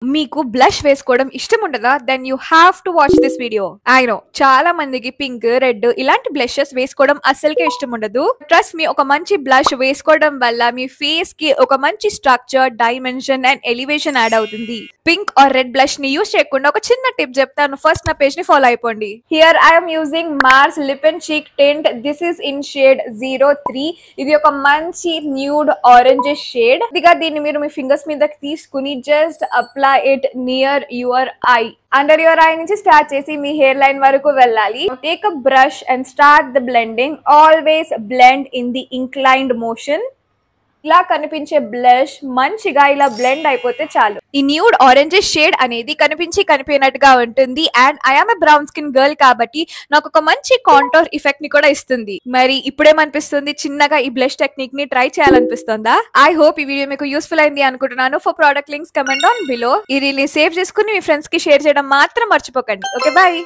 మీకు బ్లష్ వేసుకోవడం ఇష్టం ఉండదా? Then you have to watch this video. I know చాలా మందికి పింక్, రెడ్ ఇలాంటి బ్లషెస్ వేసుకోవడం అస్సలకే ఇష్టం ఉండదు. ట్రస్ట్ మీ, ఒక మంచి బ్లష్ వేసుకోవడం వల్ల మీ ఫేస్ కి ఒక మంచి structure, dimension and elevation add అవుతుంది. పింక్ ఆర్ రెడ్ బ్లష్ ని యూజ్ చేయకుండా ఒక చిన్న టిప్ చెప్తాను. ఫస్ట్ నా పేజ్ ని ఫాలో అయిపోండి. Here I'm using Mars lip and cheek tint. This is in shade 03. ఇది ఒక మంచి న్యూడ్ ఆరెంజ్ షేడ్. ఇదిగా దీన్ని మీరు మీ ఫింగర్స్ మీద తీసుకుని just apply it near your eye. Under your eye నుంచి స్టార్ట్ చేసి మీ హెయిర్ లైన్ వరకు వెళ్ళాలి. Take a brush and start the blending. Always blend in the inclined motion. ఇలా కనిపించే బ్లష్ మంచిగా ఇలా బ్లెండ్ అయిపోతే చాలు. ఈ న్యూడ్ ఆరెంజ్ షేడ్ అనేది కనిపించినట్టుగా ఉంటుంది. And I'm a brown skin girl కాబట్టి నాకు ఒక మంచి కాంటోర్ ఎఫెక్ట్ ని కూడా ఇస్తుంది. మరి ఇప్పుడేమనిపిస్తుంది, చిన్నగా ఈ బ్లష్ టెక్నిక్ ని ట్రై చేయాలనిపిస్తుందా? ఐ హోప్ ఈ వీడియో మీకు యూస్ఫుల్ అయింది అనుకుంటున్నాను. For product links comment on below. ఈ రీల్ ని సేవ్ చేసుకుని మీ ఫ్రెండ్స్ కి షేర్ చేయడం మాత్రం మర్చిపోకండి. Okay, bye.